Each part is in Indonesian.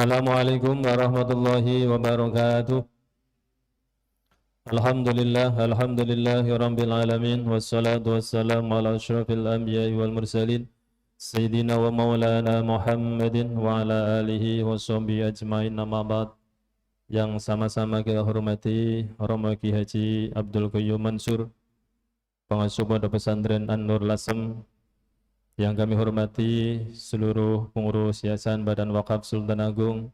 Assalamualaikum warahmatullahi wabarakatuh. Alhamdulillahi rabbil alamin. Wassalatu wassalamu ala asyrafil anbiya'i wal mursalin Sayyidina wa maulana Muhammadin wa ala alihi wa sahbihi ajmain, amma ba'd. Yang sama-sama kita hormati Romo Ki Haji Abdul Qayyum Mansur, Pengasuh Pondok Pesantren An-Nur Lasem. Yang kami hormati seluruh pengurus Yayasan Badan Wakaf Sultan Agung.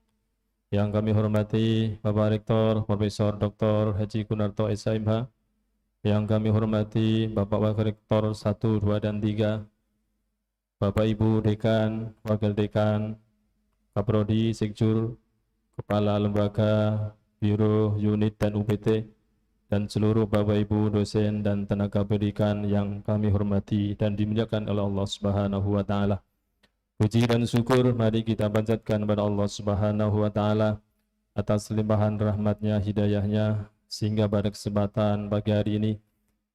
Yang kami hormati Bapak Rektor Profesor Dr. Haji Kunarto SMH. Yang kami hormati Bapak Wakil Rektor 1, 2, dan 3. Bapak Ibu Dekan, Wakil Dekan, Kaprodi, Sekjur, Kepala Lembaga, Biro, Unit, dan UPT, dan seluruh Bapak Ibu dosen dan tenaga pendidikan yang kami hormati dan dimuliakan oleh Allah Subhanahu wa taala. Puji dan syukur mari kita panjatkan kepada Allah Subhanahu wa taala atas limpahan rahmatnya, hidayahnya, sehingga pada kesempatan pagi hari ini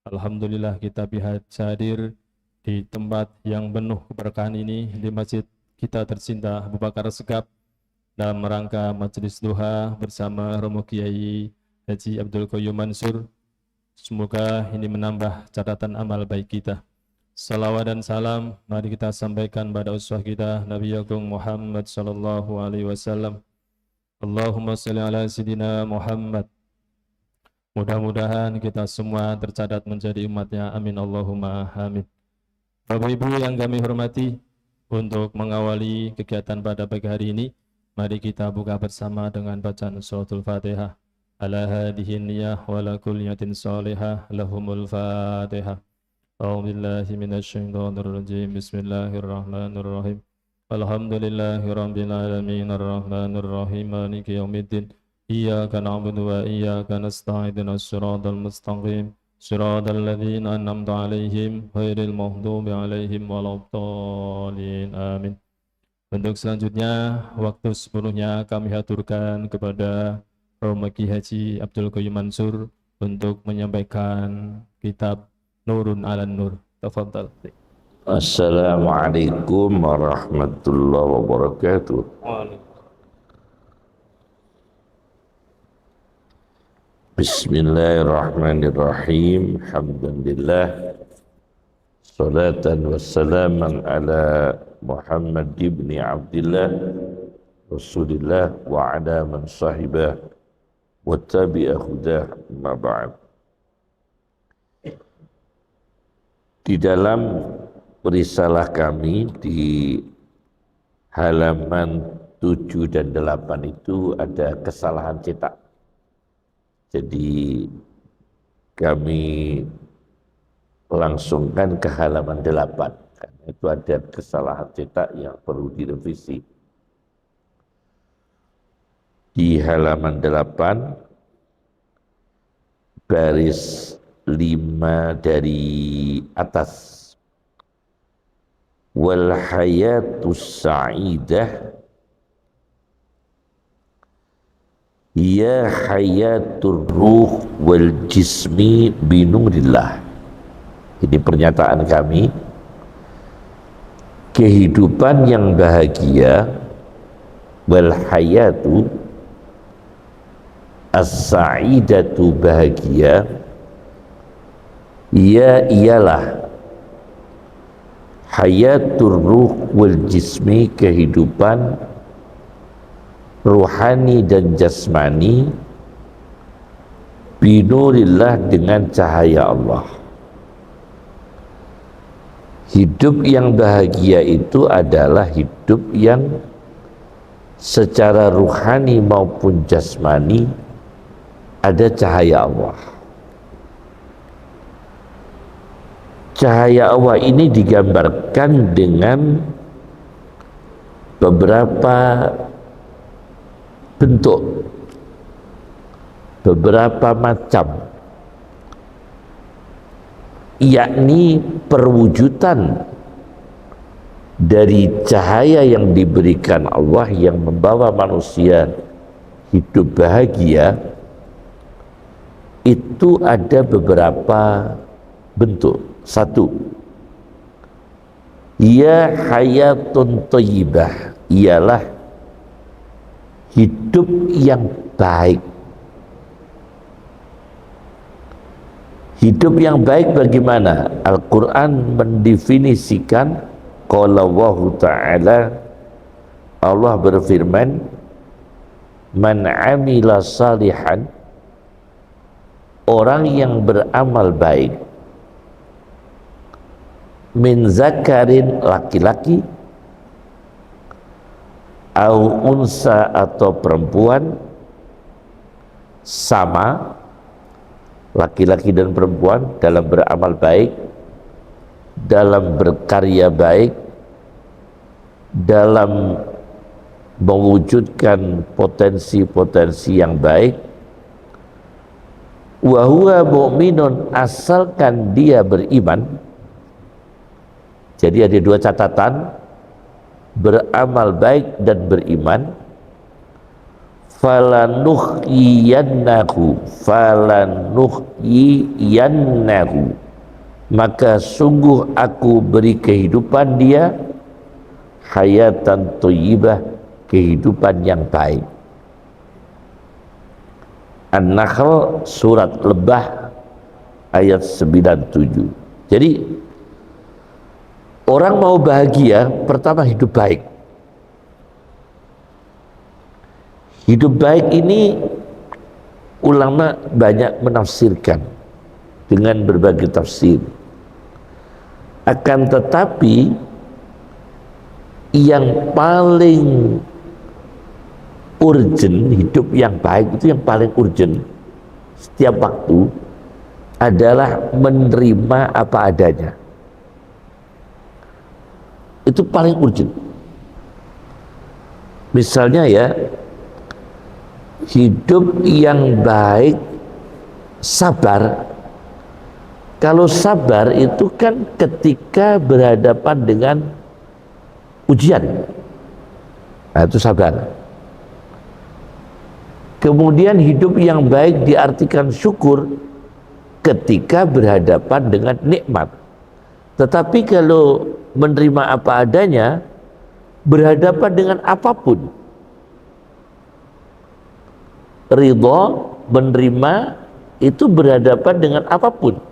alhamdulillah kita bisa hadir di tempat yang penuh keberkahan ini, di masjid kita tercinta Abu Bakar Segaf, dalam rangka majelis duha bersama Romo Kiai Haji Abdul Qayyum Mansur. Semoga ini menambah catatan amal baik kita. Salawat dan salam mari kita sampaikan pada uswah kita Nabi Agung Muhammad sallallahu alaihi wasallam. Allahumma shalli ala sayyidina Muhammad. Mudah-mudahan kita semua tercatat menjadi umatnya, amin Allahumma amin. Bapak Ibu yang kami hormati, untuk mengawali kegiatan pada pagi hari ini, mari kita buka bersama dengan bacaan suratul Fatihah. Ala hadihi niyah wa la kulli niyatin salihah lahumul Fatihah. A'udzu billahi minasyaitonir rajim. Bismillahirrahmanirrahim. Alhamdulillahi rabbil alamin arrahmanir rahim maliki yaumiddin. Iyyaka na'budu wa iyyaka nasta'in ihdinas siratal mustaqim. Siratal ladzina an'amta 'alaihim ghairil maghdubi 'alaihim waladdallin. Amin. Untuk selanjutnya, waktu sepenuhnya kami haturkan kepada Romo Ki Haji Abdul Qayyum Mansur untuk menyampaikan kitab Nurun 'alan Nur. Tafadhal. Assalamualaikum warahmatullahi wabarakatuh. Bismillahirrahmanirrahim. Alhamdulillah. Salatan wassalaman ala Muhammad ibn Abdillah Rasulillah wa ala man sahibah wa tabi'a hudah ma ba'd. Di dalam risalah kami di halaman 7 dan 8 itu ada kesalahan cetak. Jadi kami langsungkan ke halaman 8. Karena itu ada kesalahan cetak yang perlu direvisi. Di halaman 8 baris 5 dari atas. Wal hayatus sa'idah ya hayatur ruh wal jismi binurillah. Ini pernyataan kami. Kehidupan yang bahagia, wal hayatu as-sa'idatu bahagia, ya ialah hayatur ruh wal jismi, kehidupan ruhani dan jasmani, binurillah dengan cahaya Allah. Hidup yang bahagia itu adalah hidup yang secara ruhani maupun jasmani ada cahaya Allah. Cahaya Allah ini digambarkan dengan beberapa bentuk, beberapa macam, yakni perwujudan dari cahaya yang diberikan Allah yang membawa manusia hidup bahagia. Itu ada beberapa bentuk. 1, ya hayatun thayyibah, ialah hidup yang baik. Hidup yang baik bagaimana? Al-Quran mendefinisikan, qala Allahu ta'ala, Allah berfirman, man amila salihan, orang yang beramal baik, min zakarin, laki-laki, au unsa, atau perempuan, sama laki-laki dan perempuan dalam beramal baik, dalam berkarya baik, dalam mewujudkan potensi-potensi yang baik. Wa huwa mu'minun, asalkan dia beriman. Jadi ada dua catatan, beramal baik dan beriman. Falanuhyiyannahu, maka sungguh aku beri kehidupan dia, hayatan thayyibah, kehidupan yang baik. An-Nahl surat Lebah ayat 97. Jadi orang mau bahagia, pertama hidup baik. Hidup baik ini ulama banyak menafsirkan dengan berbagai tafsir. Akan tetapi yang paling urgent, hidup yang baik itu yang paling urgent setiap waktu adalah menerima apa adanya. Itu paling urgent. Misalnya ya, hidup yang baik, sabar. Kalau sabar itu kan ketika berhadapan dengan ujian, nah itu sabar. Kemudian hidup yang baik diartikan syukur ketika berhadapan dengan nikmat. Tetapi kalau menerima apa adanya, berhadapan dengan apapun, ridho, menerima, itu berhadapan dengan apapun.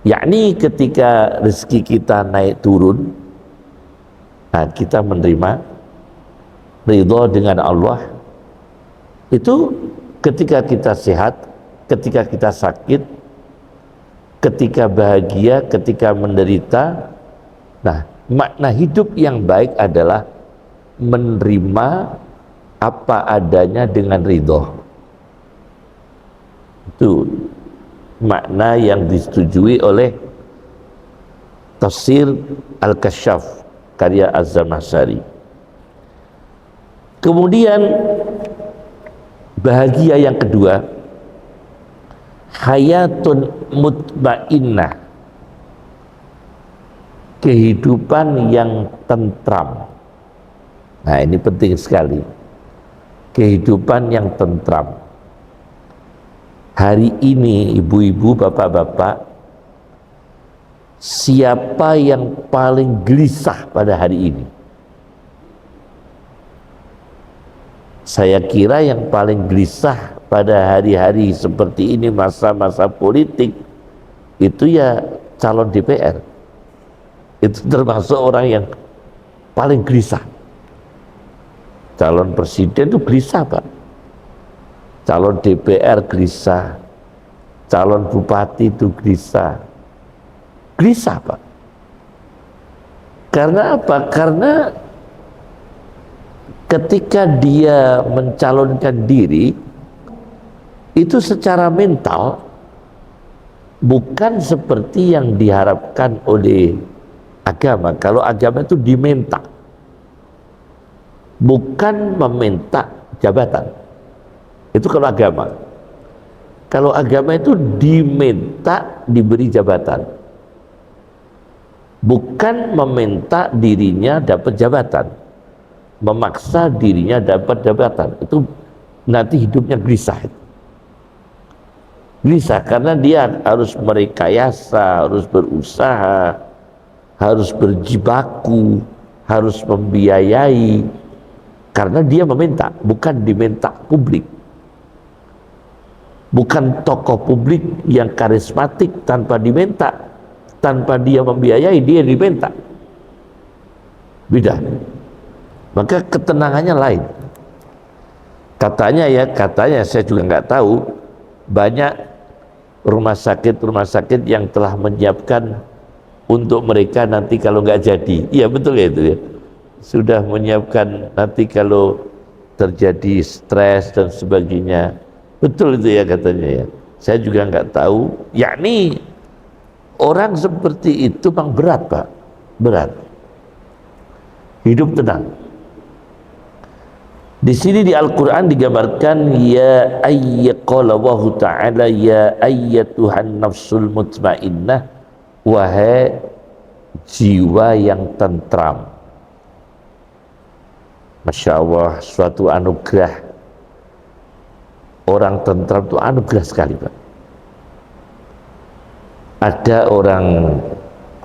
Yakni ketika rezeki kita naik turun, nah kita menerima, ridho dengan Allah. Itu ketika kita sehat, ketika kita sakit, ketika bahagia, ketika menderita. Nah, makna hidup yang baik adalah menerima apa adanya dengan ridho. Itu makna yang disetujui oleh tafsir Al-Kasyaf karya Az-Zamakhsyari. Kemudian bahagia yang kedua, hayatun mutmainnah, kehidupan yang tentram. Nah ini penting sekali, kehidupan yang tentram. Hari ini ibu-ibu, bapak-bapak, siapa yang paling gelisah pada hari ini? Saya kira yang paling gelisah pada hari-hari seperti ini, masa-masa politik, itu ya calon DPR. Itu termasuk orang yang paling gelisah. Calon presiden itu gelisah, Pak. Calon DPR gelisah, calon bupati itu gelisah. Gelisah, Pak. Karena apa? Karena ketika dia mencalonkan diri, itu secara mental bukan seperti yang diharapkan oleh agama. Kalau agama itu diminta, bukan meminta jabatan. Itu kalau agama. Kalau agama itu diminta diberi jabatan, bukan meminta dirinya dapat jabatan, memaksa dirinya dapat jabatan. Itu nanti hidupnya gelisah. Gelisah karena dia harus merekayasa, harus berusaha, harus berjibaku, harus membiayai. karena dia meminta, bukan diminta publik. Bukan tokoh publik yang karismatik tanpa diminta, tanpa dia membiayai, dia diminta. Beda. Maka ketenangannya lain. Katanya saya juga nggak tahu, banyak rumah sakit yang telah menyiapkan untuk mereka nanti kalau nggak jadi. Iya betul ya itu ya. Sudah menyiapkan nanti kalau terjadi stres dan sebagainya. Betul itu ya katanya ya. Saya juga nggak tahu. Yakni orang seperti itu memang berat Pak, berat. Hidup tenang. Di sini di Al-Quran digambarkan ya ayyaqala Allahu ta'ala ya ayyatuhan nafsul mutmainnah, wahai jiwa yang tentram. Masya Allah, suatu anugerah. Orang tentram itu anugerah sekali Pak. Ada orang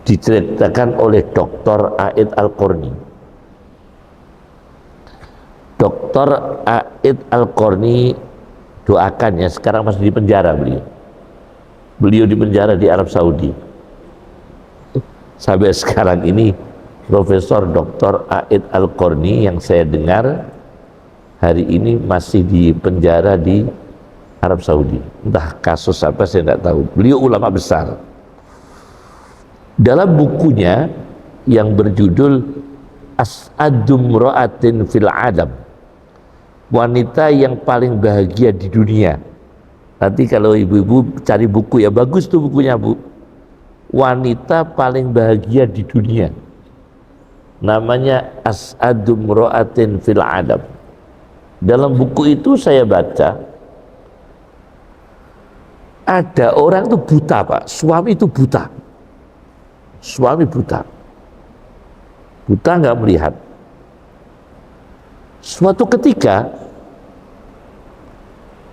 diceritakan oleh Dr. Aid Al-Qarni. Dr. Aid Al-Qarni, doakan ya, sekarang masih di penjara beliau. Beliau di penjara di Arab Saudi. Sampai sekarang ini Profesor Dr. Aid Al-Qarni yang saya dengar hari ini masih di penjara di Arab Saudi. Entah kasus apa saya tidak tahu. Beliau ulama besar. Dalam bukunya yang berjudul As'adum Ra'atin fil Adam, wanita yang paling bahagia di dunia. Nanti kalau ibu-ibu cari buku ya, bagus tuh bukunya Bu. Wanita paling bahagia di dunia. Namanya As'adum Ra'atin fil Adam. Dalam buku itu saya baca, ada orang itu buta Pak, suami itu buta. Suami buta. Buta nggak melihat. Suatu ketika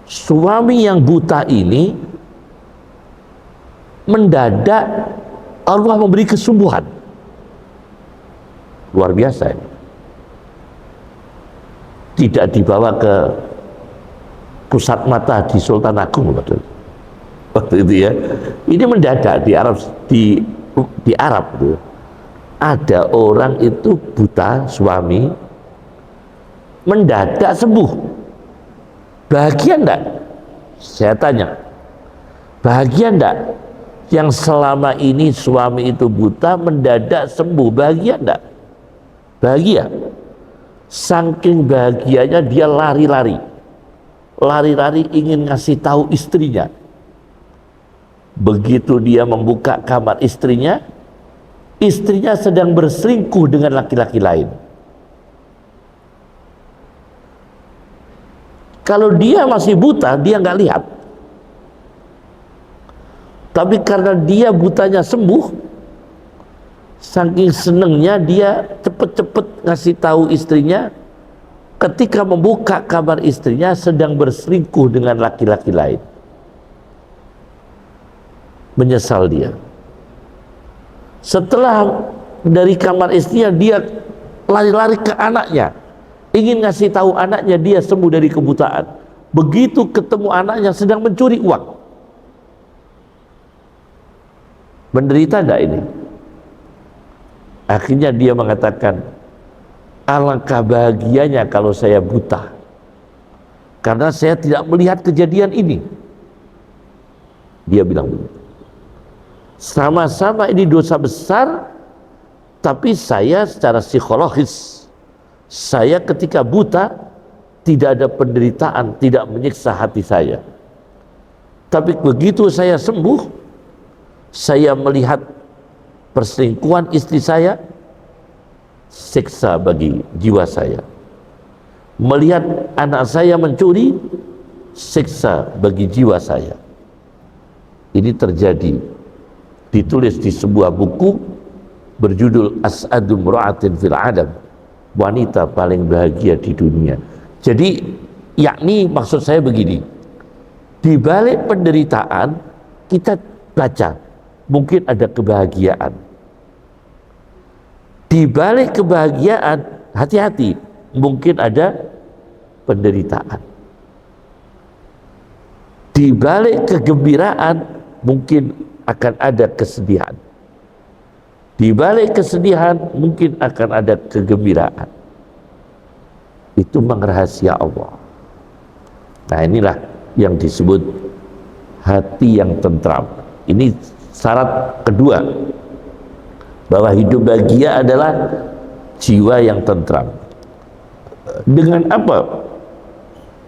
suami yang buta ini mendadak Allah memberi kesembuhan. Luar biasa ini. Tidak dibawa ke pusat mata di Sultan Agung waktu itu ya. Ini mendadak di Arab tuh. Ada orang itu buta, suami mendadak sembuh. Bahagia enggak? Saya tanya. Bahagia enggak? Yang selama ini suami itu buta mendadak sembuh, bahagia enggak? Bahagia. Saking bahagianya dia lari-lari ingin ngasih tahu istrinya. Begitu dia membuka kamar istrinya sedang berselingkuh dengan laki-laki lain. Kalau dia masih buta, dia nggak lihat. Tapi karena dia butanya sembuh, saking senengnya dia cepet-cepet ngasih tahu istrinya. Ketika membuka kamar istrinya sedang berselingkuh dengan laki-laki lain. Menyesal dia. Setelah dari kamar istrinya, dia lari-lari ke anaknya, ingin ngasih tahu anaknya dia sembuh dari kebutaan. Begitu ketemu anaknya sedang mencuri uang. Menderita enggak ini? Akhirnya dia mengatakan, alangkah bahagianya kalau saya buta, karena saya tidak melihat kejadian ini. Dia bilang begitu. Sama-sama ini dosa besar, tapi saya secara psikologis, saya ketika buta tidak ada penderitaan, tidak menyiksa hati saya. Tapi begitu saya sembuh, saya melihat perselingkuhan istri saya, siksa bagi jiwa saya. Melihat anak saya mencuri, siksa bagi jiwa saya. Ini terjadi, ditulis di sebuah buku berjudul As'adum Ra'atin fil Adam, wanita paling bahagia di dunia. Jadi yakni maksud saya begini, di balik penderitaan kita baca mungkin ada kebahagiaan. Di balik kebahagiaan, hati-hati, mungkin ada penderitaan. Di balik kegembiraan mungkin akan ada kesedihan. Di balik kesedihan mungkin akan ada kegembiraan. Itu rahasia Allah. Nah, inilah yang disebut hati yang tentram. Ini syarat kedua, bahwa hidup bahagia adalah jiwa yang tentram. Dengan apa?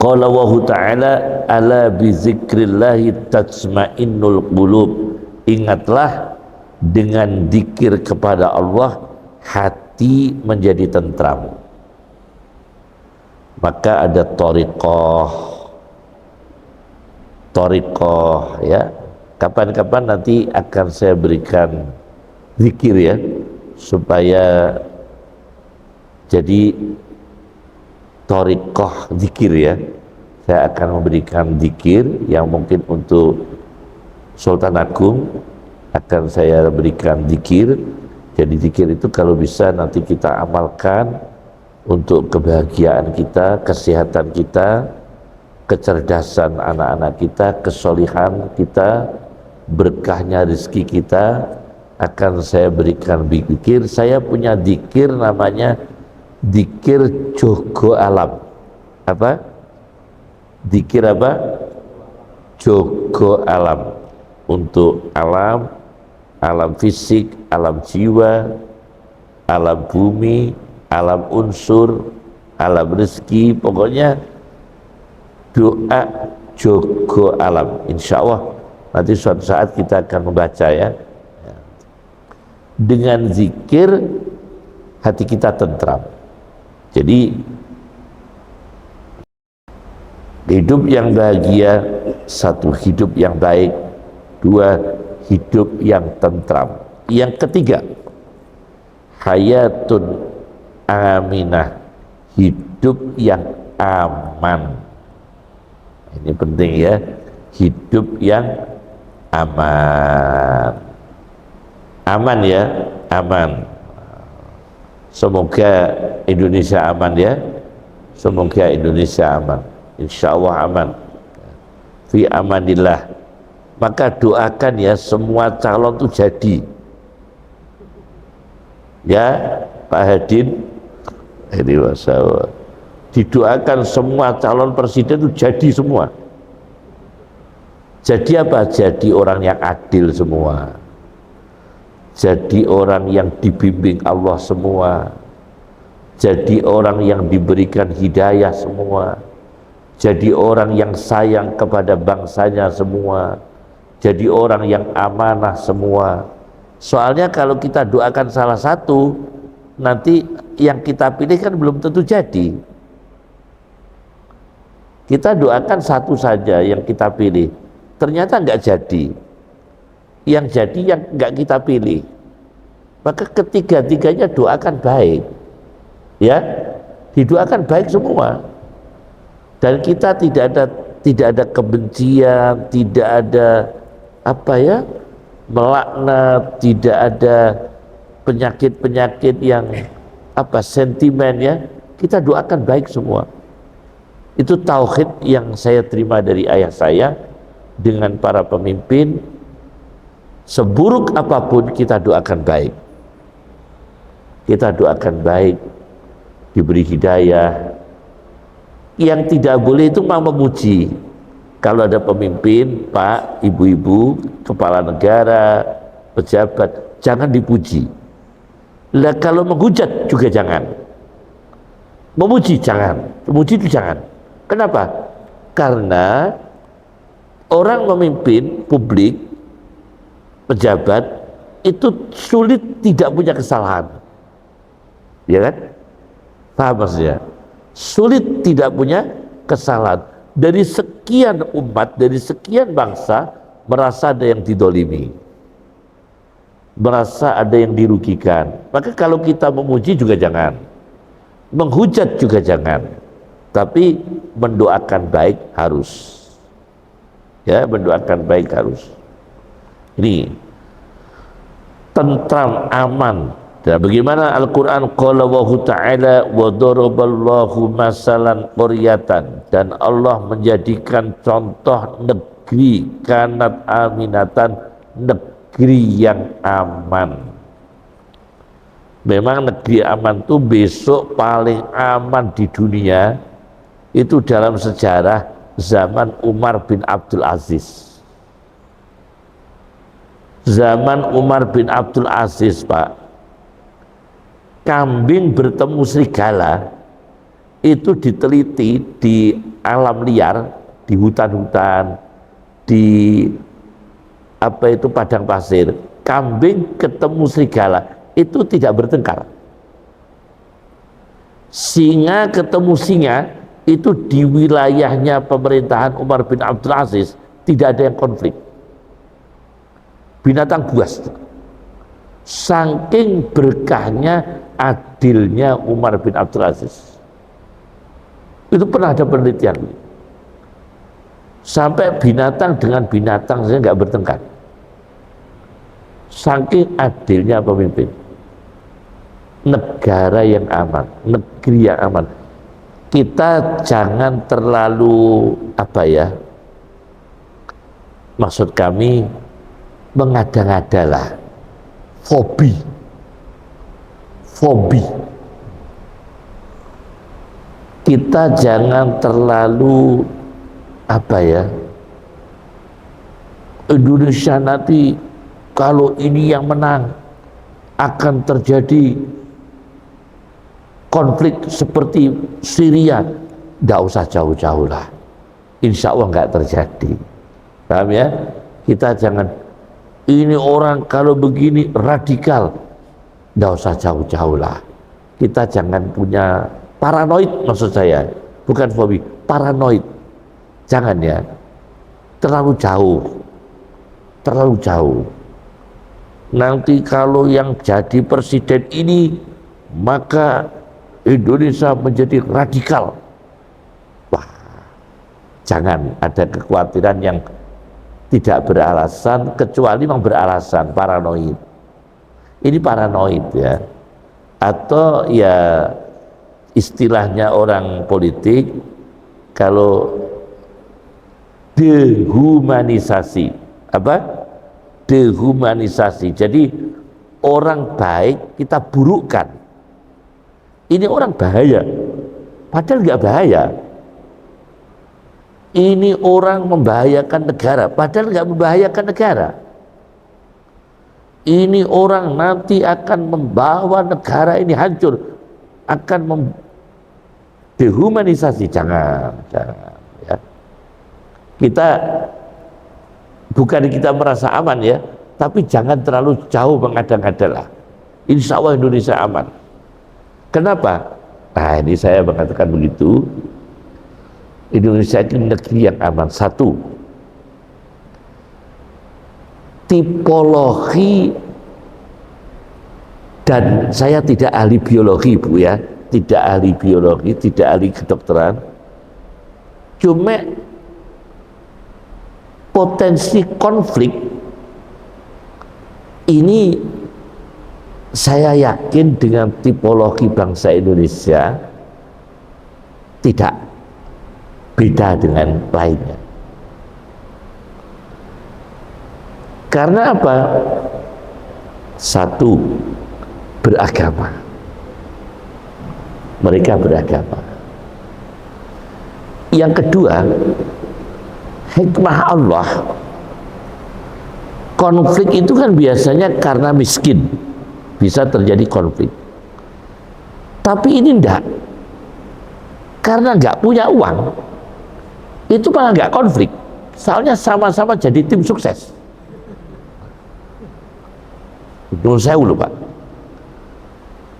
Qala Allahu ta'ala ala bi zikrillahi tatma'innul qulub. Ingatlah, dengan zikir kepada Allah hati menjadi tentram. Maka ada thariqah ya. Kapan-kapan nanti akan saya berikan zikir ya, supaya jadi thariqah zikir ya. Saya akan memberikan zikir yang mungkin untuk Sultan Agung, akan saya berikan zikir. Jadi zikir itu kalau bisa nanti kita amalkan untuk kebahagiaan kita, kesehatan kita, kecerdasan anak-anak kita, kesolihan kita, berkahnya rezeki kita, akan saya berikan zikir. Saya punya zikir namanya zikir jogo alam. Apa? Zikir apa? Jogo alam. Untuk alam, alam fisik, alam jiwa, alam bumi, alam unsur, alam rezeki, pokoknya doa jogo alam. Insya Allah nanti suatu saat kita akan membaca ya. Dengan zikir hati kita tentram. Jadi hidup yang bahagia, satu, hidup yang baik, dua, hidup yang tentram. Yang ketiga, hayatun aminah, hidup yang aman. Ini penting ya, hidup yang aman. Aman ya, aman. Semoga Indonesia aman ya. Semoga Indonesia aman. Insya Allah aman. Fi amanillah. Maka doakan ya semua calon itu jadi. Ya, Pak Hadin. Ini masalah. Didoakan semua calon presiden itu jadi semua. Jadi apa? Jadi orang yang adil semua. Jadi orang yang dibimbing Allah semua. Jadi orang yang diberikan hidayah semua. Jadi orang yang sayang kepada bangsanya semua. Jadi orang yang amanah semua. Soalnya kalau kita doakan salah satu, nanti yang kita pilih kan belum tentu jadi. Kita doakan satu saja yang kita pilih, ternyata nggak jadi. Yang jadi yang nggak kita pilih. Maka ketiga-tiganya doakan baik. Ya, didoakan baik semua. Dan kita tidak ada kebencian, tidak ada melaknat, tidak ada penyakit-penyakit yang sentimen ya. Kita doakan baik semua. Itu tauhid yang saya terima dari ayah saya. Dengan para pemimpin, seburuk apapun kita doakan baik. Kita doakan baik, diberi hidayah. Yang tidak boleh itu mau memuji. Kalau ada pemimpin, Pak, ibu-ibu, kepala negara, pejabat, jangan dipuji. Lah kalau menghujat juga jangan. Memuji jangan, memuji itu jangan. Kenapa? Karena orang memimpin publik, pejabat, itu sulit tidak punya kesalahan. Ya kan? Paham maksudnya? Sulit tidak punya kesalahan. Dari sekian umat, dari sekian bangsa, merasa ada yang didolimi, merasa ada yang dirugikan. Maka kalau kita memuji juga jangan, menghujat juga jangan, tapi mendoakan baik harus. Ya, mendoakan baik harus. Ini tentram, aman, Dan bagaimana Al-Quran qala Allahu ta'ala wa daraballahu masalan qaryatan, dan Allah menjadikan contoh negeri kanat aminatan, negeri yang aman. Memang negeri aman itu besok paling aman di dunia itu dalam sejarah zaman Umar bin Abdul Aziz. Zaman Umar bin Abdul Aziz, Pak, kambing bertemu serigala itu diteliti di alam liar, di hutan-hutan, di apa itu padang pasir. Kambing ketemu serigala itu tidak bertengkar. Singa ketemu singa itu di wilayahnya pemerintahan Umar bin Abdul Aziz tidak ada yang konflik. Binatang buas. Saking berkahnya, adilnya Umar bin Abdul Aziz. Itu pernah ada penelitian. Sampai binatang dengan binatang saja nggak bertengkar. Saking adilnya pemimpin. Negara yang aman, negeri yang aman. Kita jangan terlalu maksud kami mengada-ngadalah, fobi. Kita jangan terlalu Indonesia nanti kalau ini yang menang akan terjadi konflik seperti Syria. Nggak usah jauh-jauh lah, insya Allah nggak terjadi. Paham ya? Kita jangan, ini orang kalau begini radikal, nggak usah jauh-jauh lah. Kita jangan punya paranoid, maksud saya, bukan fobi, paranoid. Jangan ya, terlalu jauh. Nanti kalau yang jadi presiden ini, maka Indonesia menjadi radikal. Wah, jangan ada kekhawatiran yang tidak beralasan, kecuali memang beralasan, paranoid. Ini paranoid ya, atau ya istilahnya orang politik kalau dehumanisasi. Dehumanisasi. Jadi orang baik kita burukkan. Ini orang bahaya, padahal nggak bahaya. Ini orang membahayakan negara, padahal nggak membahayakan negara. Ini orang nanti akan membawa negara ini hancur, akan dehumanisasi. Jangan ya. Kita bukan kita merasa aman ya, tapi jangan terlalu jauh mengada-ngada lah. Insya Allah Indonesia aman. Kenapa? Nah, ini saya mengatakan begitu. Indonesia itu negeri yang aman. Satu, tipologi, dan saya tidak ahli biologi Bu ya, tidak ahli biologi, tidak ahli kedokteran, cuma potensi konflik ini saya yakin dengan tipologi bangsa Indonesia tidak beda dengan lainnya. Karena apa? Satu, beragama. Mereka beragama. Yang kedua, hikmah Allah. Konflik itu kan biasanya karena miskin bisa terjadi konflik. Tapi ini enggak. Karena enggak punya uang, itu malah enggak konflik. Soalnya sama-sama jadi tim sukses. Menurut saya lho Pak.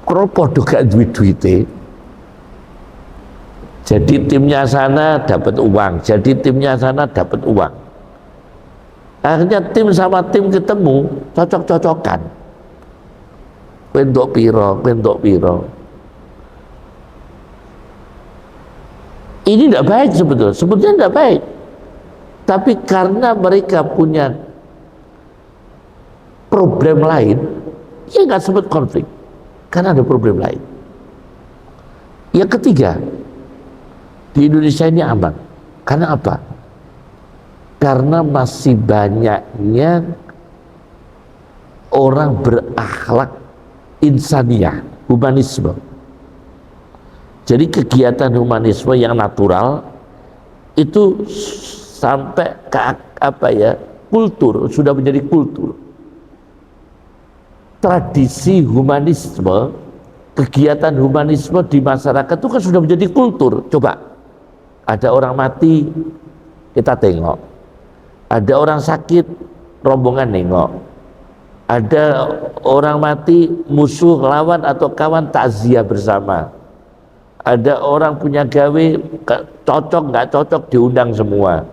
Kalau podo gak duit-duite, jadi timnya sana dapat uang, jadi timnya sana dapat uang. Akhirnya tim sama tim ketemu, cocok-cocokan. Bentuk piro. Ini tidak baik sebetulnya tidak baik. Tapi karena mereka punya problem lain, ya nggak sebut konflik. Karena ada problem lain. Yang ketiga, di Indonesia ini aman. Karena apa? Karena masih banyaknya orang berakhlak insaniyah, humanisme. Jadi kegiatan humanisme yang natural itu sampai ke kultur, sudah menjadi kultur. Tradisi humanisme, kegiatan humanisme di masyarakat itu kan sudah menjadi kultur. Coba, ada orang mati, kita tengok. Ada orang sakit, rombongan nengok. Ada orang mati, musuh, lawan atau kawan takziah bersama. Ada orang punya gawe, cocok nggak cocok diundang semua.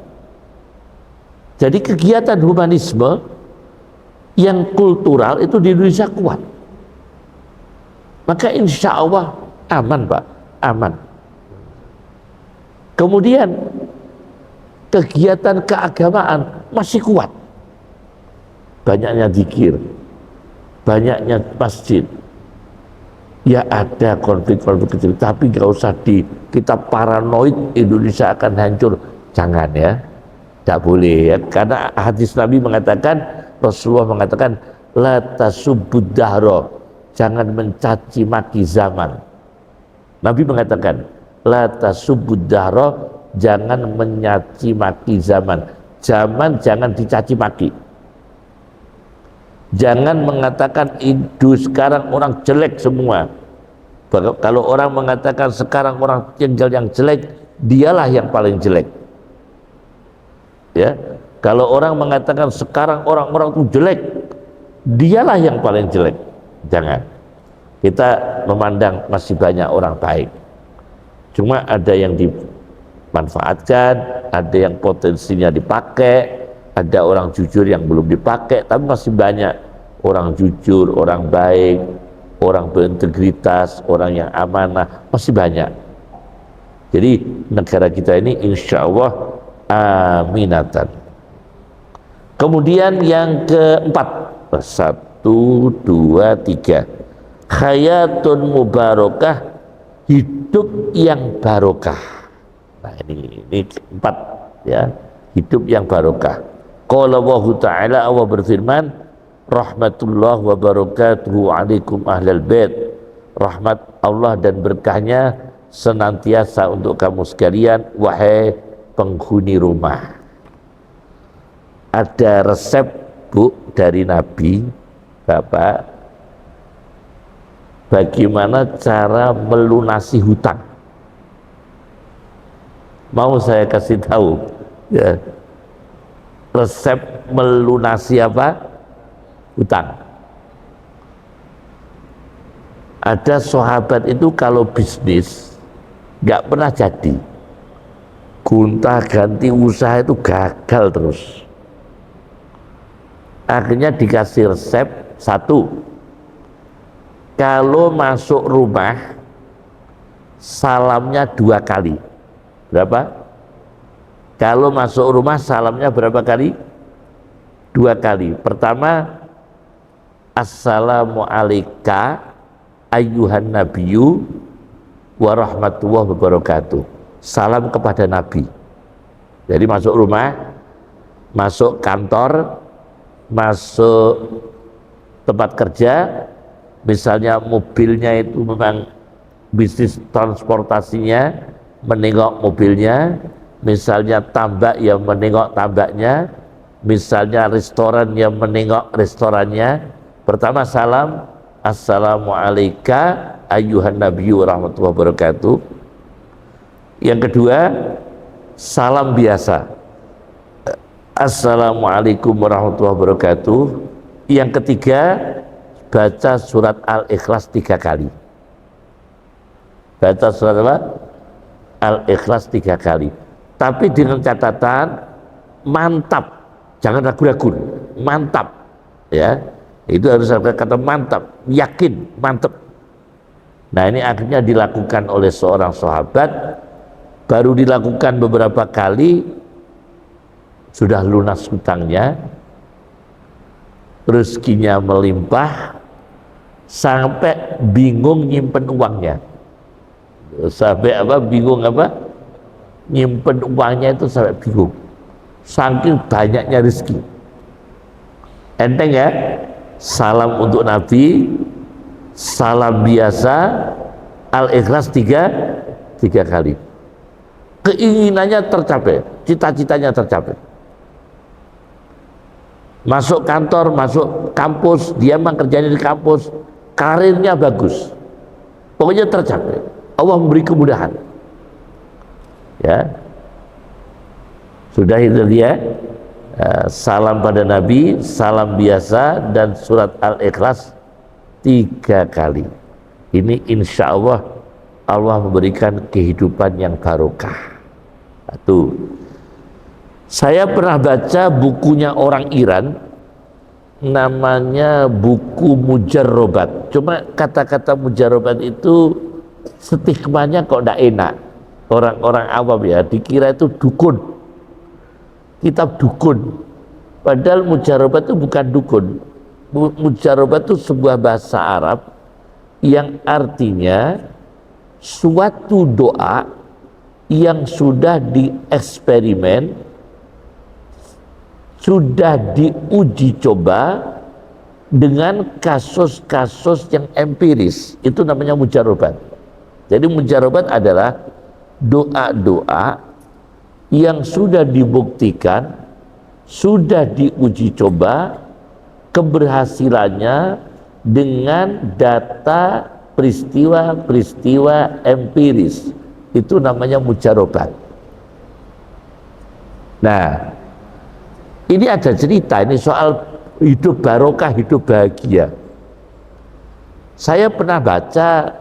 Jadi kegiatan humanisme yang kultural itu di Indonesia kuat. Maka insya Allah aman Pak, aman. Kemudian kegiatan keagamaan masih kuat. Banyaknya zikir, banyaknya masjid. Ya ada konflik-konflik kecil, tapi nggak usah kita paranoid Indonesia akan hancur. Jangan ya, tidak boleh ya. Karena hadis Nabi mengatakan, Rasulullah mengatakan, la tasubbud dahra, jangan mencaci maki zaman. Nabi mengatakan, la tasubbud dahra, jangan mencaci maki zaman. Zaman jangan dicaci maki. Jangan mengatakan itu sekarang orang jelek semua. Kalau orang mengatakan sekarang orang tinggal yang jelek, dialah yang paling jelek. Ya, kalau orang mengatakan sekarang orang-orang itu jelek, dialah yang paling jelek. Jangan. Kita memandang masih banyak orang baik. Cuma ada yang dimanfaatkan, ada yang potensinya dipakai, ada orang jujur yang belum dipakai, tapi masih banyak orang jujur, orang baik, orang berintegritas, orang yang amanah, masih banyak. Jadi negara kita ini insya Allah aminatan. Kemudian yang keempat, 1, 2, 3, hayatun mubarakah, hidup yang barokah. Nah ini 4 ya, hidup yang barokah. Qala Allahu ta'ala, Allah berfirman, rahmatullah wa barakatuhu alaikum ahlal bait, rahmat Allah dan berkahnya senantiasa untuk kamu sekalian wahai penghuni rumah. Ada resep Bu dari Nabi Bapak, bagaimana cara melunasi hutang. Mau saya kasih tahu ya, resep melunasi apa? Hutang. Ada sahabat itu kalau bisnis nggak pernah jadi, gonta ganti usaha itu gagal terus. Akhirnya dikasih resep, 1, kalau masuk rumah salamnya 2 kali. Berapa? Kalau masuk rumah salamnya berapa kali? 2 kali. Pertama, assalamu alayka ayyuhan nabiyyu wa rahmatullahi wabarakatuh. Salam kepada Nabi. Jadi masuk rumah, masuk kantor, masuk tempat kerja, misalnya mobilnya itu memang bisnis transportasinya, menengok mobilnya, misalnya tambak yang menengok tambaknya, misalnya restoran yang menengok restorannya. Pertama salam, assalamu alayka ayyuhan nabiyyu warahmatullahi wabarakatuh. Yang kedua, salam biasa, assalamualaikum warahmatullahi wabarakatuh. Yang ketiga, baca surat Al-Ikhlas 3 kali. Baca surat apa? Al-Ikhlas 3 kali. Tapi dengan catatan mantap, jangan ragu-ragu, mantap ya. Itu harus ada kata mantap, yakin, mantap. Nah ini akhirnya dilakukan oleh seorang sahabat, baru dilakukan beberapa kali, sudah lunas hutangnya, rezekinya melimpah, sampai bingung nyimpen uangnya. Sampai apa? Bingung apa? Nyimpen uangnya itu sampai bingung. Saking banyaknya rezeki. Enteng ya? Salam untuk Nabi, salam biasa, Al-Ikhlas tiga kali. Keinginannya tercapai, cita-citanya tercapai. Masuk kantor, masuk kampus, dia mah kerjanya di kampus, karirnya bagus, pokoknya tercapai. Allah memberi kemudahan. Ya, sudah itu dia. Salam pada Nabi, salam biasa, dan surat Al-Ikhlas 3 kali. Ini insya Allah Allah memberikan kehidupan yang barokah. Satu. Saya pernah baca bukunya orang Iran, namanya buku Mujarrobat. Cuma kata-kata Mujarrobat itu stigmanya kok tidak enak. Orang-orang awam ya dikira itu dukun, kitab dukun. Padahal Mujarrobat itu bukan dukun. Mujarrobat itu sebuah bahasa Arab yang artinya suatu doa yang sudah dieksperimen, sudah diuji coba dengan kasus-kasus yang empiris. Itu namanya mujarrobat. Jadi mujarrobat adalah doa-doa yang sudah dibuktikan, sudah diuji coba keberhasilannya dengan data peristiwa-peristiwa empiris. Itu namanya mujarrobat. Nah, ini ada cerita ini soal hidup barokah, hidup bahagia. Saya pernah baca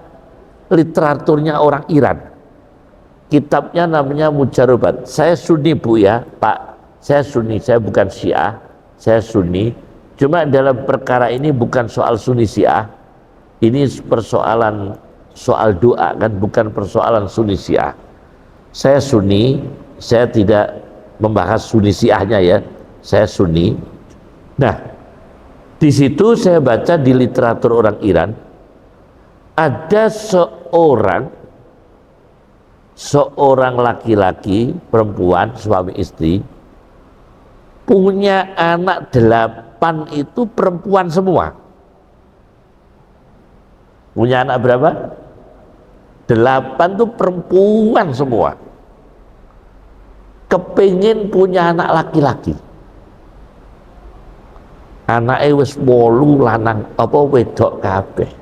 literaturnya orang Iran. Kitabnya namanya Mujarrobat. Saya Sunni Bu ya, Pak. Saya Sunni, saya bukan Syiah. Saya Sunni. Cuma dalam perkara ini bukan soal Sunni Syiah. Ini persoalan soal doa kan, bukan persoalan Sunni Syiah. Saya Sunni, saya tidak membahas Sunni Syiahnya ya. Saya Sunni. Nah, di situ saya baca di literatur orang Iran ada seorang laki-laki, perempuan, suami istri punya anak 8 itu perempuan semua. Punya anak berapa? 8 itu perempuan semua. Kepingin punya anak laki-laki. Anake wis 8 lanang apa wedok kabeh.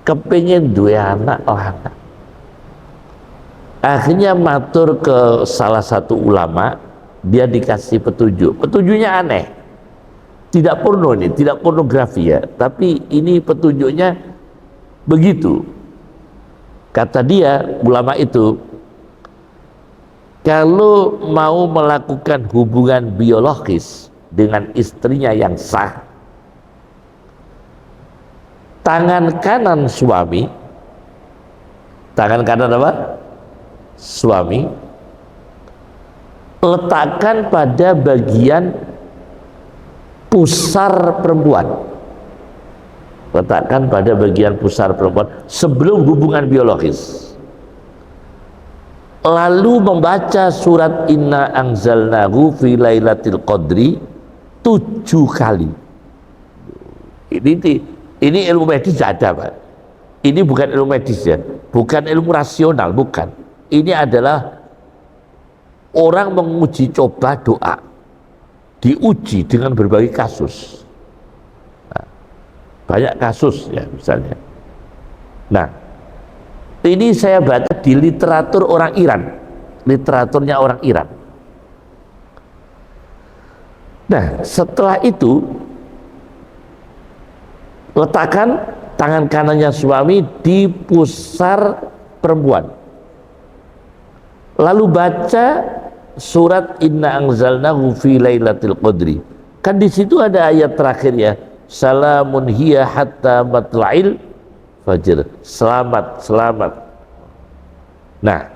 Kepingin duwe anak lanang. Akhirnya matur ke salah satu ulama, dia dikasih petunjuk. Petunjuknya aneh. Tidak porno ini, tidak pornografi ya, tapi ini petunjuknya begitu. Kata dia, ulama itu, kalau mau melakukan hubungan biologis dengan istrinya yang sah, tangan kanan suami, tangan kanan apa? Suami, letakkan pada bagian pusar perempuan. Letakkan pada bagian pusar perempuan sebelum hubungan biologis. Lalu membaca surat Inna anzalnahu fi lailatul qadri 7 kali. Ini ilmu medis ada Pak. Ini bukan ilmu medis ya, bukan ilmu rasional, bukan. Ini adalah orang menguji coba doa, diuji dengan berbagai kasus. Nah, banyak kasus ya misalnya. Nah, ini saya baca di literatur orang Iran, literaturnya orang Iran. Nah, setelah itu letakkan tangan kanannya suami di pusar perempuan. Lalu baca surat Inna anzalnahu fi lailatul qadri. Kan di situ ada ayat terakhir ya, salamun hiya hatta matla'il fajr. Selamat, selamat. Nah,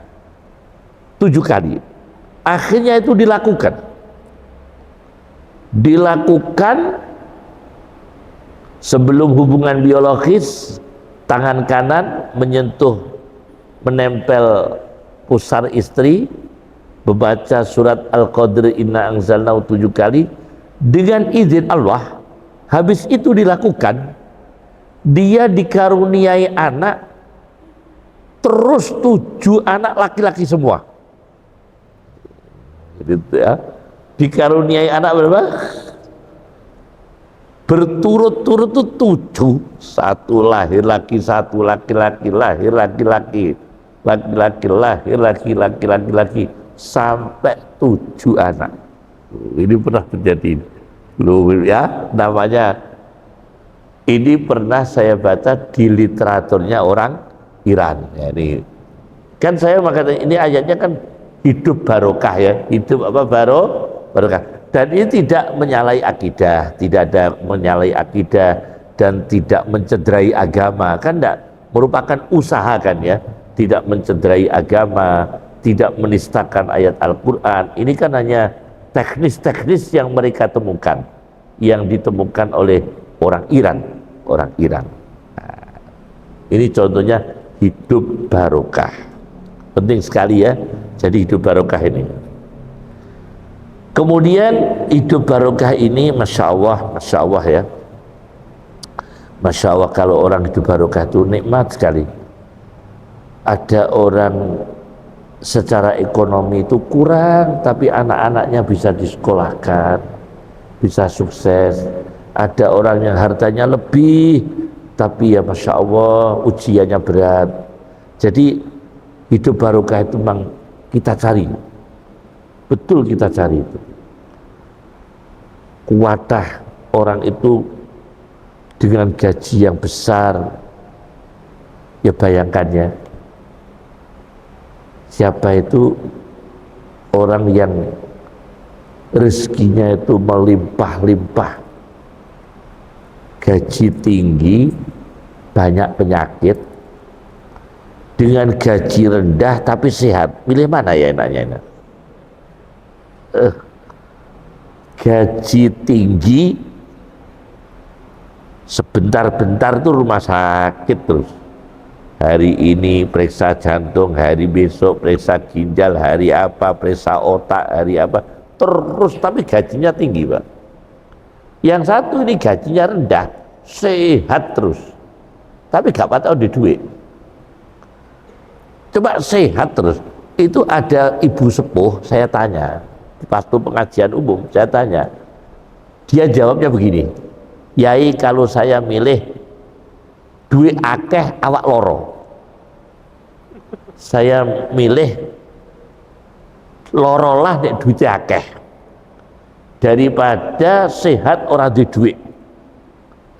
7 kali. Akhirnya itu dilakukan Sebelum hubungan biologis, tangan kanan menempel pusar istri, membaca surat Al-Qadr inna anzalnahu 7 kali dengan izin Allah. Habis itu dilakukan, dia dikaruniai anak, terus 7 anak laki-laki semua. Gitu ya. Dikaruniai anak berapa? Berturut-turut itu 7. 1 lahir laki, 1 laki-laki, lahir laki-laki, laki-laki, lahir laki-laki, laki-laki, sampai 7 anak. Ini pernah terjadi. Loh ya, namanya ini pernah saya baca di literaturnya orang Iran. Ya, ini kan saya makanya ini ayatnya kan hidup barokah ya, hidup apa barokah. Dan ini tidak menyalahi akidah, tidak ada menyalahi akidah dan tidak mencederai agama, kan tidak merupakan usaha kan ya, tidak mencederai agama, tidak menistakan ayat Al-Quran. Ini kan hanya teknis-teknis yang mereka temukan, yang ditemukan oleh orang Iran, orang Iran. Nah, ini contohnya hidup barokah, penting sekali ya. Jadi hidup barokah ini. Kemudian hidup barokah ini, masya Allah ya, masya Allah kalau orang hidup barokah itu nikmat sekali. Ada orang secara ekonomi itu kurang, tapi anak-anaknya bisa disekolahkan, bisa sukses. Ada orang yang hartanya lebih, tapi ya masya Allah ujiannya berat. Jadi hidup barokah itu memang kita cari, betul kita cari itu. Kuatah orang itu dengan gaji yang besar, ya bayangkan ya, siapa itu orang yang rezekinya itu melimpah-limpah, gaji tinggi, banyak penyakit, dengan gaji rendah tapi sehat, pilih mana ya enaknya? Gaji tinggi, sebentar-bentar tuh rumah sakit terus. Hari ini periksa jantung, hari besok periksa ginjal, hari apa periksa otak, hari apa, terus tapi gajinya tinggi Pak. Yang satu ini gajinya rendah, sehat terus, tapi gak patah di duit. Coba sehat terus. Itu ada ibu sepuh, saya tanya waktu pengajian umum, saya tanya, dia jawabnya begini, Yai kalau saya milih duit akeh awak loro, saya milih loro lah nek duit akeh daripada sehat orang di duit.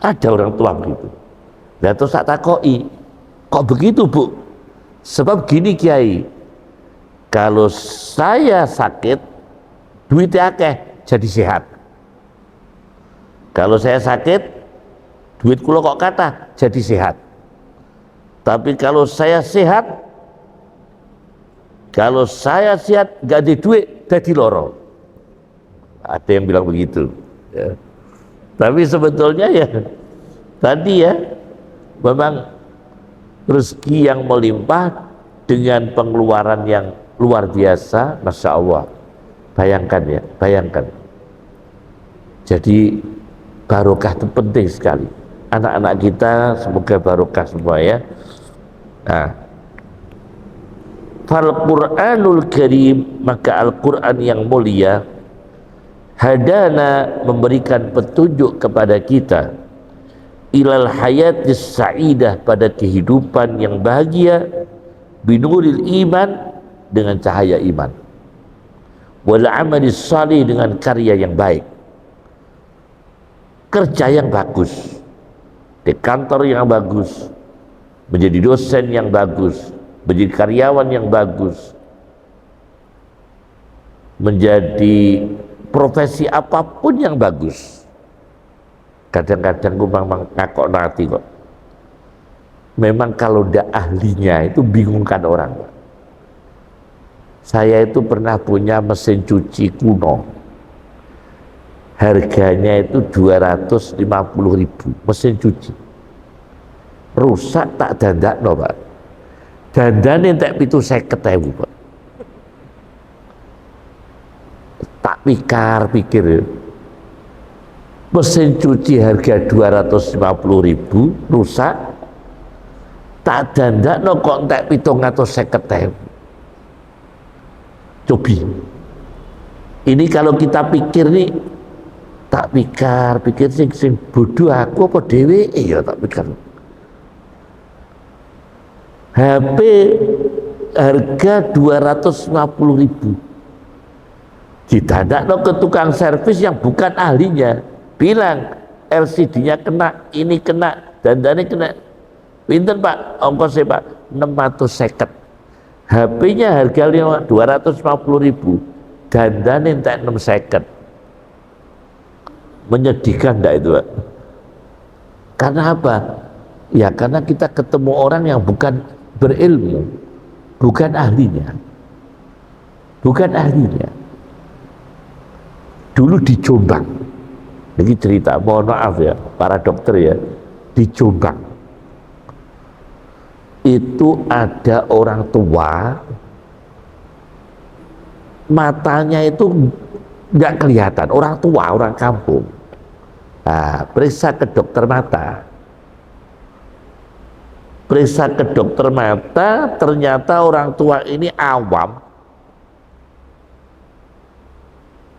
Ada orang tua begitu. Nah terus tak takoi, kok begitu Bu? Sebab gini Kiai, kalau saya sakit duitnya akeh jadi sehat. Kalau saya sakit duit kula kok kata jadi sehat. Tapi kalau saya sehat gak ada duit jadi loro. Ada yang bilang begitu ya. Tapi sebetulnya ya tadi ya, memang rezeki yang melimpah dengan pengeluaran yang luar biasa, masya Allah. Bayangkan ya, bayangkan. Jadi barokah itu penting sekali. Anak-anak kita semoga barokah semua ya. Nah, fal Qur'anul Karim, maka Al-Quran yang mulia hadana, memberikan petunjuk kepada kita ilal hayatis sa'idah, pada kehidupan yang bahagia, binuril iman, dengan cahaya iman, wal amalis salih, dengan karya yang baik, kerja yang bagus, di kantor yang bagus, menjadi dosen yang bagus, menjadi karyawan yang bagus, menjadi profesi apapun yang bagus. Kadang-kadang gue memang ngakok nanti kok. Memang kalau udah ahlinya itu bingungkan orang. Saya itu pernah punya mesin cuci kuno. harganya itu 250.000 mesin cuci, rusak tak dandakno Pak, dandane entek 750.000 Pak. Tak pikir ya. Mesin cuci harga 250.000 rusak, tak dandakno kok entek 750.000. Cobi. Ini kalau kita pikir nih, tak pikir sing bodoh aku apa dhewe ya tak pikir. HP harga 250.000 ditandakno ke tukang servis yang bukan ahlinya, bilang LCD-nya kena, ini kena, dandane kena. Pinten Pak ongkosnya Pak? 650. HP-nya harga 250.000, dandane entek 650. Menyedihkan enggak itu Pak? Karena apa? Ya karena kita ketemu orang yang bukan berilmu, bukan ahlinya, bukan ahlinya. Dulu di Jombang, ini cerita, mohon maaf ya para dokter ya, di Jombang itu ada orang tua matanya itu nggak kelihatan, orang tua, orang kampung. Nah, periksa ke dokter mata, periksa ke dokter mata, ternyata orang tua ini awam.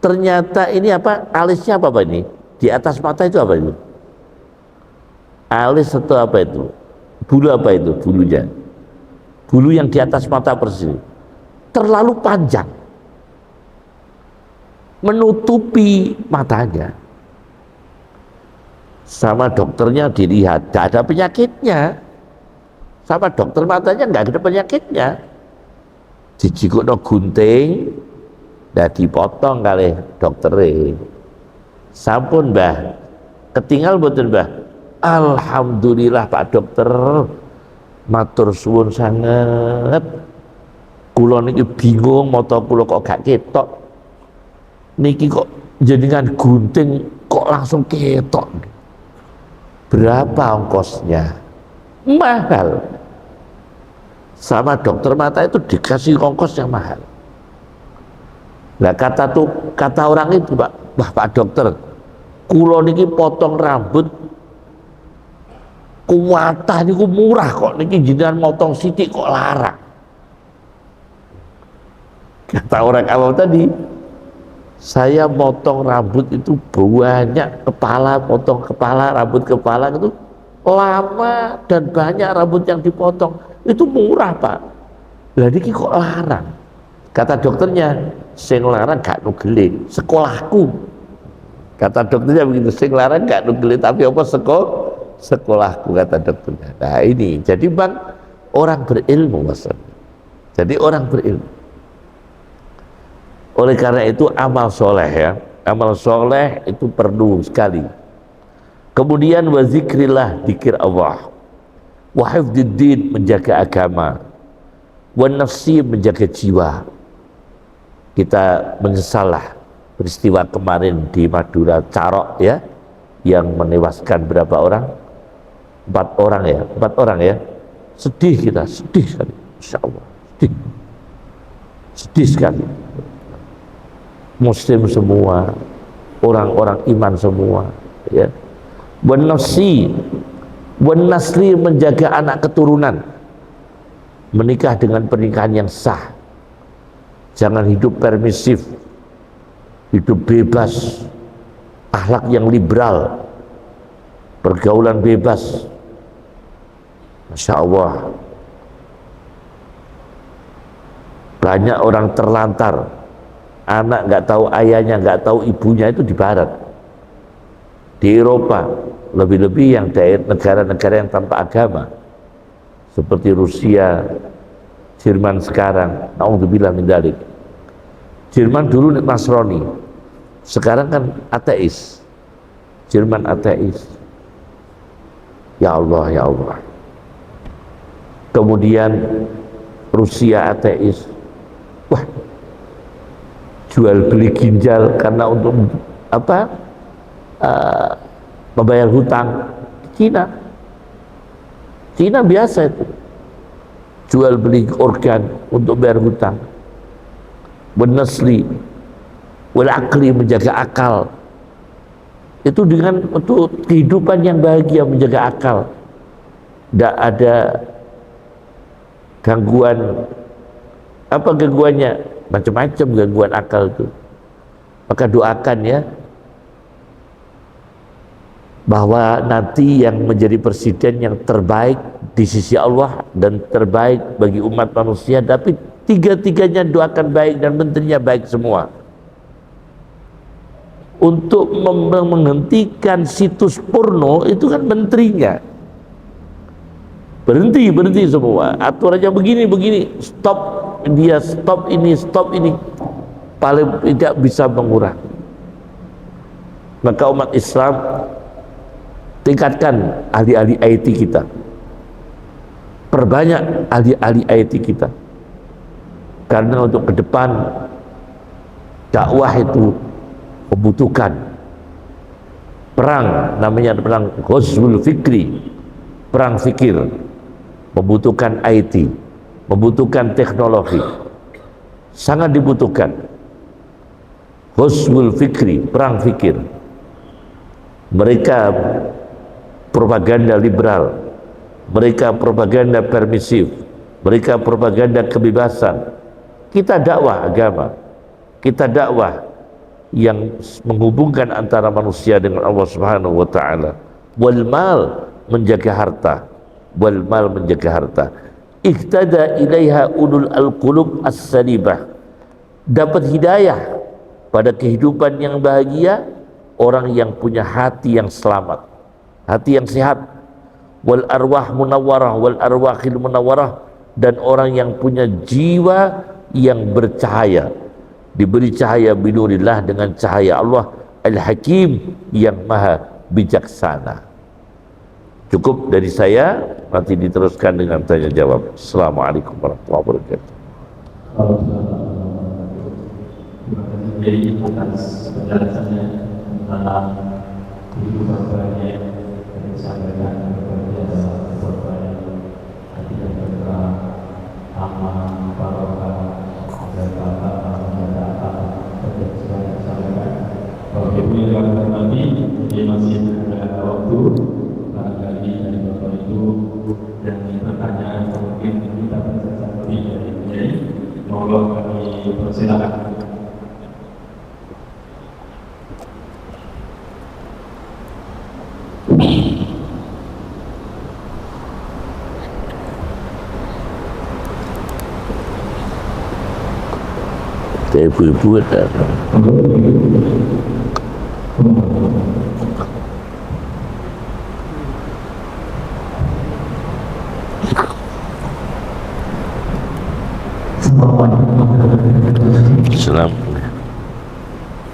Ternyata ini apa, alisnya apa Pak ini? Di atas mata itu apa itu? Alis atau apa itu? Bulu apa itu? Bulunya. Bulu yang di atas mata persis. Terlalu panjang. Menutupi matanya. Sama dokternya dilihat, tidak ada penyakitnya. Sama dokter matanya nggak ada penyakitnya. Dijikukno gunting, dah dipotong kali dokternya. Sampun Mbah, ketinggal mboten Mbah? Alhamdulillah Pak Dokter, matur suwun sangat. Kula niki bingung mata kula kok gak ketok. Niki kok jenengan gunting kok langsung ketok. Berapa ongkosnya? Mahal. Sama dokter mata itu dikasih ongkos yang mahal. Nah kata orang itu Pak, wah Pak Dokter, kula niki potong rambut kuwatah niku murah kok, niki jenengan motong sithik kok larang. Kata orang awam tadi, saya motong rambut itu banyak, kepala, potong kepala, rambut kepala itu lama dan banyak rambut yang dipotong, itu murah Pak. Lah niki kok larang. Kata dokternya, sing larang gak nugele sekolahku. Kata dokternya begitu, sing larang gak nugele tapi apa sekolahku, kata dokternya. Nah ini, jadi Bang, orang berilmu Mas. Jadi orang berilmu. Oleh karena itu amal soleh ya, amal soleh itu perlu sekali. Kemudian wa zikrillah, zikir Allah, wa hifdziddin, menjaga agama, wa nafsi, menjaga jiwa. Kita menyesallah peristiwa kemarin di Madura Carok ya, yang menewaskan berapa orang? 4 orang ya. Sedih kita, sedih sekali, insya Allah, sedih sekali. Muslim semua, orang-orang iman semua ya. Wan nafsi, wan nasli, menjaga anak keturunan, menikah dengan pernikahan yang sah. Jangan hidup permisif, hidup bebas, akhlak yang liberal, pergaulan bebas. Masya Allah, banyak orang terlantar, anak nggak tahu ayahnya, nggak tahu ibunya, itu di barat, di Eropa, lebih-lebih yang negara-negara yang tanpa agama seperti Rusia, Jerman sekarang, naudzubillah min dzalik. Jerman dulu Nasrani, sekarang kan ateis. Jerman ateis. Ya Allah, ya Allah. Kemudian Rusia ateis. Wah, jual beli ginjal karena untuk apa? uh, membayar hutang. Cina biasa itu jual beli organ untuk bayar hutang. Benasli wal akli, menjaga akal itu dengan untuk kehidupan yang bahagia, menjaga akal, tidak ada gangguan. Apa gangguannya? Macam-macam gangguan akal itu. Maka doakan ya bahwa nanti yang menjadi presiden yang terbaik di sisi Allah dan terbaik bagi umat manusia, tapi tiga-tiganya doakan baik dan menterinya baik semua. Untuk menghentikan situs porno itu kan menterinya. Berhenti semua. Aturannya begini, stop dia, stop ini. Paling tidak bisa mengurangi. Maka umat Islam tingkatkan ahli-ahli IT kita. Perbanyak ahli-ahli IT kita. Karena untuk ke depan dakwah itu membutuhkan perang, namanya perang ghazwul fikri, perang fikir, membutuhkan IT, membutuhkan teknologi, sangat dibutuhkan. Ghazwul fikri, perang fikir. Mereka propaganda liberal, mereka propaganda permisif, mereka propaganda kebebasan. Kita dakwah agama, kita dakwah yang menghubungkan antara manusia dengan Allah Subhanahu wa taala. Wal mal, menjaga harta. Wal mal, menjaga harta. Ihtada ilaiha ulul al-qulub as-salibah. Dapat hidayah pada kehidupan yang bahagia orang yang punya hati yang selamat, hati yang sehat. Wal arwah munawwarah, wal arwahil munawwarah, dan orang yang punya jiwa yang bercahaya, diberi cahaya binurillah, dengan cahaya Allah Al-Hakim yang maha bijaksana. Cukup dari saya, nanti diteruskan dengan tanya jawab. Assalamualaikum warahmatullahi wabarakatuh. Terima kasih Kiai atas penjelasannya tentang kehidupan bahagia yang disampaikan. Berbiasa berbahagia, hati yang berkah, aman, barokah, Ibu yang kami ini masih ada waktu barangkali dari Bapak Ibu dan pertanyaan mungkin kita bisa lebih dari ini. Monggo kami persilakan. Ibu-ibu ada. Salam.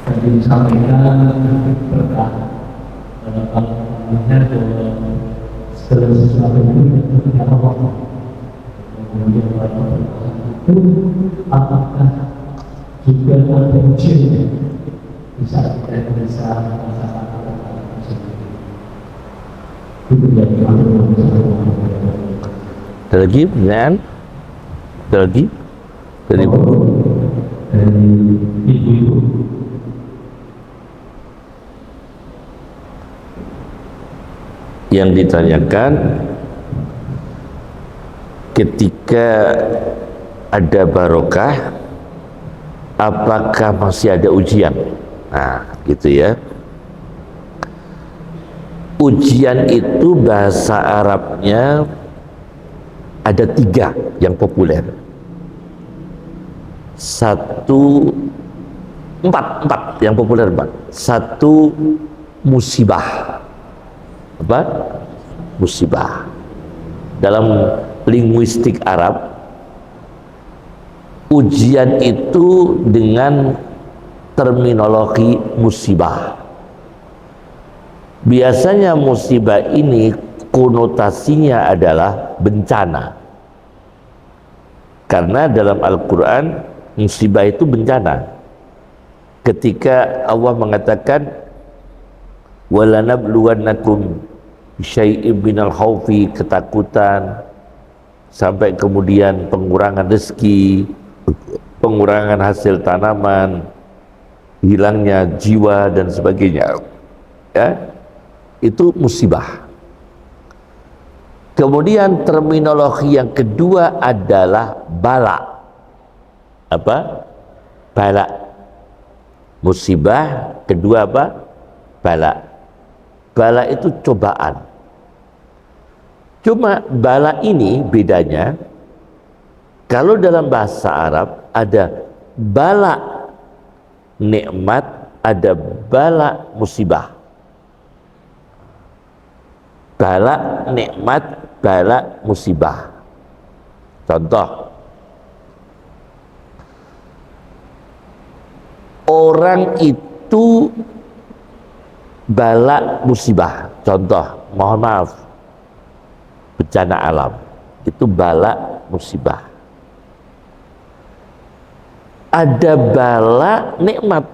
Tadi disampaikan berkah kalau melihat segala sesuatu itu tidak apa-apa. Kemudian itu apakah juga ada ujiannya bisa kita bisa merasakan itu yang ada lagi pertanyaan? Ada lagi dari ibu? Dari ibu-ibu. Yang ditanyakan ketika ada barokah, apakah masih ada ujian? Nah, gitu ya. Ujian itu bahasa Arabnya ada 3 yang populer. 4 yang populer, 4. 1 musibah. Apa? Musibah. Dalam linguistik Arab, ujian itu dengan terminologi musibah. Biasanya musibah ini konotasinya adalah bencana. Karena dalam Al-Quran musibah itu bencana. Ketika Allah mengatakan walanabluwannakum syai'im minal khaufi, ketakutan, sampai kemudian pengurangan rezeki, pengurangan hasil tanaman, hilangnya jiwa dan sebagainya, ya, itu musibah. Kemudian terminologi yang kedua adalah bala. Apa? Bala. Musibah kedua apa? Bala. Bala itu cobaan. Cuma bala ini bedanya, kalau dalam bahasa Arab ada bala nikmat, ada bala musibah. Bala nikmat, bala musibah. Contoh, orang itu bala musibah. Contoh, mohon maaf, bencana alam, itu bala musibah. Ada bala nikmat,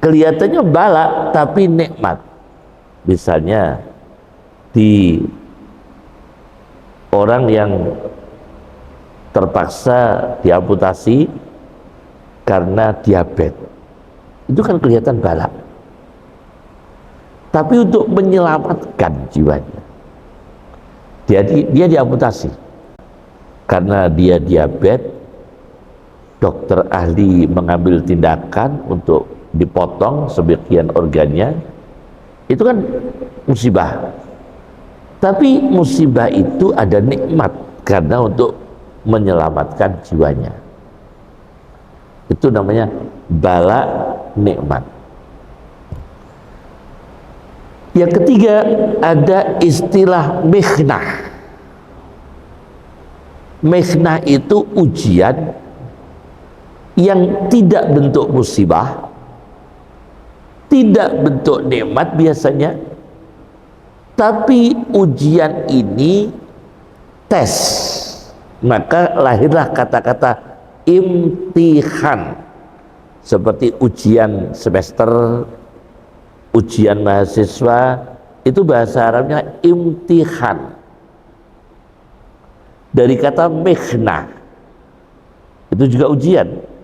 kelihatannya bala tapi nikmat. Misalnya di orang yang terpaksa diamputasi karena diabetes, itu kan kelihatan bala. Tapi untuk menyelamatkan jiwanya, dia diamputasi karena dia diabetes. Dokter ahli mengambil tindakan untuk dipotong sebagian organnya, itu kan musibah. Tapi musibah itu ada nikmat karena untuk menyelamatkan jiwanya. Itu namanya bala nikmat. Yang ketiga ada istilah mihnah. Mihnah itu ujian yang tidak bentuk musibah, tidak bentuk nikmat biasanya, tapi ujian ini tes. Maka lahirlah kata-kata imtihan, seperti ujian semester, ujian mahasiswa, itu bahasa Arabnya imtihan, dari kata mihnah, itu juga ujian.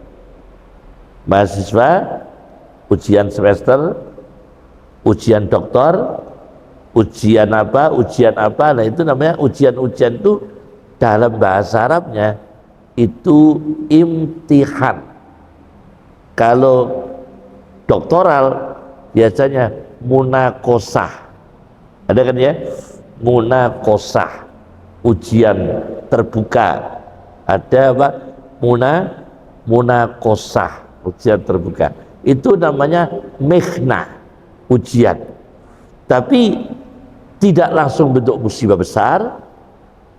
Mahasiswa, ujian semester, ujian doktor, ujian apa, nah itu namanya ujian-ujian. Itu dalam bahasa Arabnya itu imtihan. Kalau doktoral biasanya munakosah, ada kan ya, munakosah, ujian terbuka. Ada apa, munakosah, ujian terbuka, itu namanya mihnah, ujian. Tapi tidak langsung bentuk musibah besar,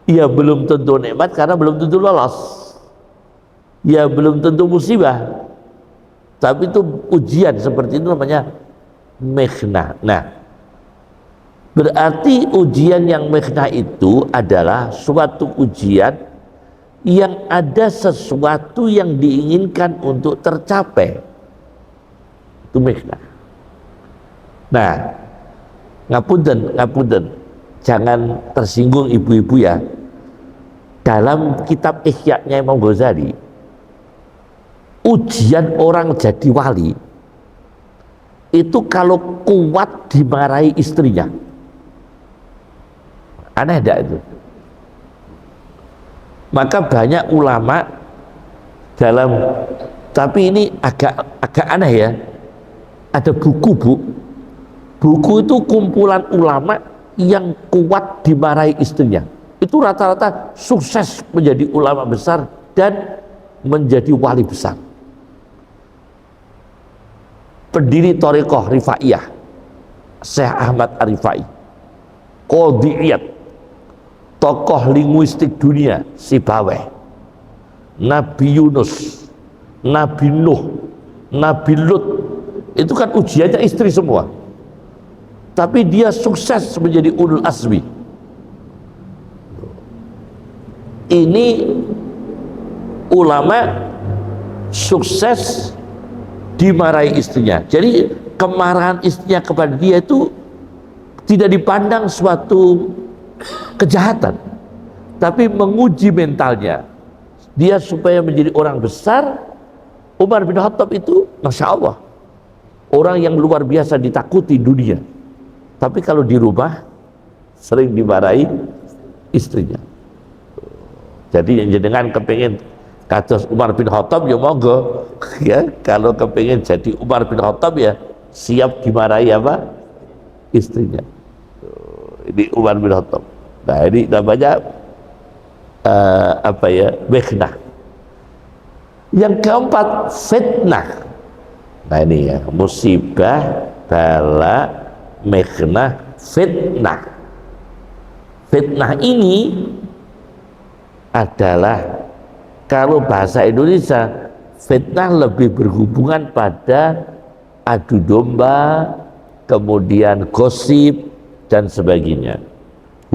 ya belum tentu nikmat karena belum tentu lolos, ya belum tentu musibah, tapi itu ujian seperti itu namanya mihnah. Nah, berarti ujian yang mihnah itu adalah suatu ujian yang ada sesuatu yang diinginkan untuk tercapai, itu mihnah. Nah, ngapunten, jangan tersinggung ibu-ibu ya. Dalam kitab Ihya-nya Imam Ghazali, ujian orang jadi wali itu kalau kuat dimarahi istrinya. Aneh enggak itu? Maka banyak ulama dalam, tapi ini agak aneh ya, ada buku itu kumpulan ulama yang kuat dimarahi istrinya, itu rata-rata sukses menjadi ulama besar dan menjadi wali besar. Pendiri Thariqah Rifaiyah Syekh Ahmad Ar-Rifai, Qadhi'iyat, tokoh linguistik dunia Sibaweh, Nabi Yunus, Nabi Nuh, Nabi Lut, itu kan ujiannya istri semua, tapi dia sukses menjadi ulul azmi. Ini ulama sukses dimarahi istrinya. Jadi kemarahan istrinya kepada dia itu tidak dipandang suatu kejahatan, tapi menguji mentalnya dia supaya menjadi orang besar. Umar bin Khattab itu Masya Allah orang yang luar biasa ditakuti dunia, tapi kalau di rumah sering dimarahi istrinya. Jadi jenengan kepingin kados Umar bin Khattab ya monggo ya, kalau kepingin jadi Umar bin Khattab ya siap dimarahi apa? Istrinya. Ini Umar bin Khattab. Nah ini namanya apa ya? Mikhnah. Yang keempat fitnah. Nah ini ya, musibah, bala, mikhnah, fitnah. Fitnah ini adalah, kalau bahasa Indonesia, fitnah lebih berhubungan pada adu domba, kemudian gosip dan sebagainya.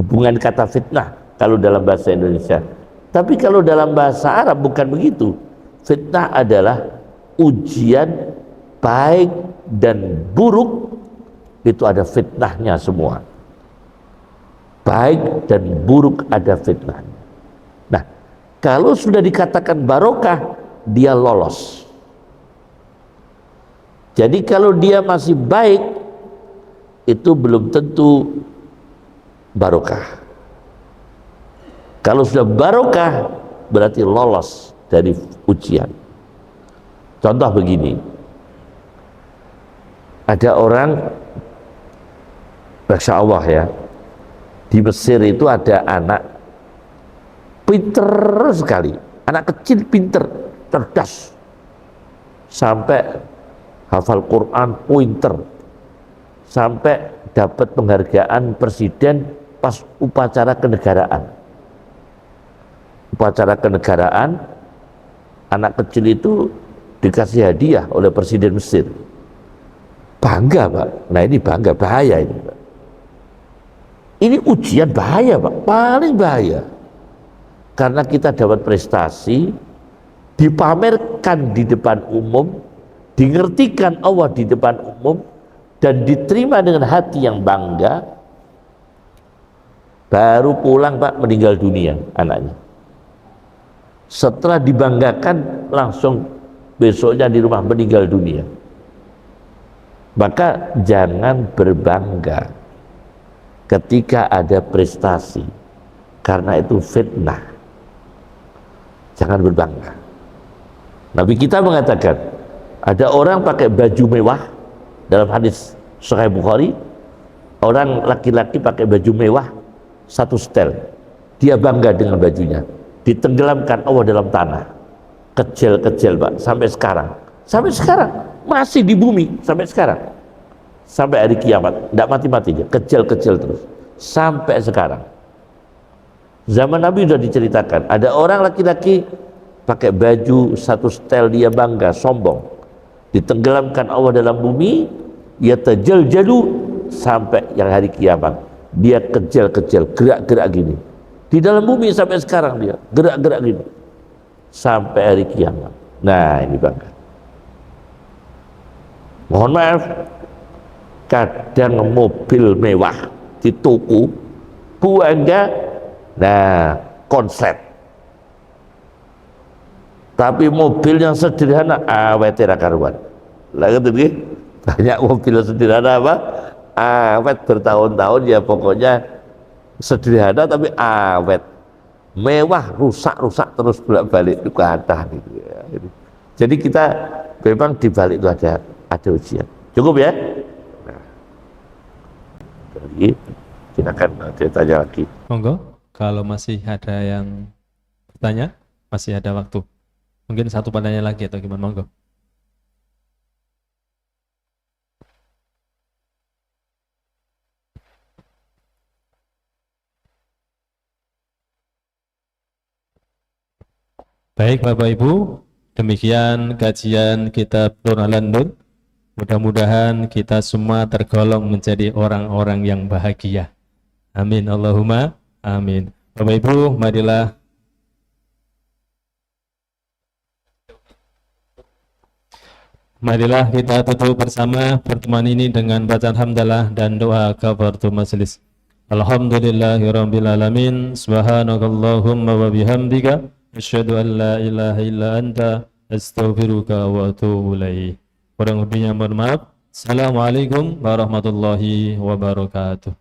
Hubungan kata fitnah kalau dalam bahasa Indonesia. Tapi kalau dalam bahasa Arab bukan begitu. Fitnah adalah ujian baik dan buruk, itu ada fitnahnya semua. Baik dan buruk ada fitnahnya. Nah, kalau sudah dikatakan barokah, dia lolos. Jadi kalau dia masih baik, itu belum tentu barokah. Kalau sudah barokah, berarti lolos dari ujian. Contoh begini, ada orang, Masya Allah ya, di Mesir itu ada anak pinter sekali, anak kecil pinter, cerdas, sampai hafal Quran pinter, sampai dapat penghargaan presiden pas upacara kenegaraan. Upacara kenegaraan, anak kecil itu dikasih hadiah oleh presiden Mesir. Bangga Pak. Nah ini bangga, bahaya ini Pak. Ini ujian bahaya Pak, paling bahaya. Karena kita dapat prestasi, dipamerkan di depan umum, dingertikan Allah di depan umum, dan diterima dengan hati yang bangga, baru pulang Pak meninggal dunia anaknya. Setelah dibanggakan langsung besoknya di rumah meninggal dunia. Maka jangan berbangga ketika ada prestasi, karena itu fitnah. Jangan berbangga. Nabi kita mengatakan, ada orang pakai baju mewah, dalam hadis Sahih Bukhari, orang laki-laki pakai baju mewah satu setel, dia bangga dengan bajunya, ditenggelamkan Allah dalam tanah, kecil-kecil Pak, sampai sekarang masih di bumi, sampai sekarang, sampai hari kiamat, tidak mati-mati dia, kecil-kecil terus sampai sekarang. Zaman Nabi sudah diceritakan, ada orang laki-laki pakai baju satu setel, dia bangga, sombong, ditenggelamkan Allah dalam bumi, ya tajaljalu, sampai yang hari kiamat dia kecil-kecil, gerak-gerak gini di dalam bumi, sampai sekarang dia gerak-gerak gini sampai hari kiamat. Nah ini bangga. Mohon maaf, kadang mobil mewah di toko buangnya, nah konslet, tapi mobil yang sederhana awet tidak karuan. Lah gitu, banyak mobil sederhana apa awet bertahun-tahun, ya pokoknya sederhana tapi awet. Mewah rusak terus bolak-balik itu kata gitu ya. Jadi kita memang di balik itu ada ujian. Cukup ya? Nah, jadi silakan ditanya lagi. Monggo, kalau masih ada yang bertanya, masih ada waktu. Mungkin satu pertanyaan lagi atau gimana, monggo. Baik Bapak Ibu, demikian kajian kitab Nur Al-Nur. Mudah-mudahan kita semua tergolong menjadi orang-orang yang bahagia. Amin Allahumma amin. Bapak Ibu, marilah Marilah kita tutup bersama pertemuan ini dengan bacaan hamdalah dan doa kafaratul majelis. Alhamdulillahirabbil alamin. Subhanakallahumma wa bihamdika asyhadu an la ilaha illa anta astaghfiruka wa atubu ilaik. Kurang lebihnya mohon maaf. Assalamualaikum warahmatullahi wabarakatuh.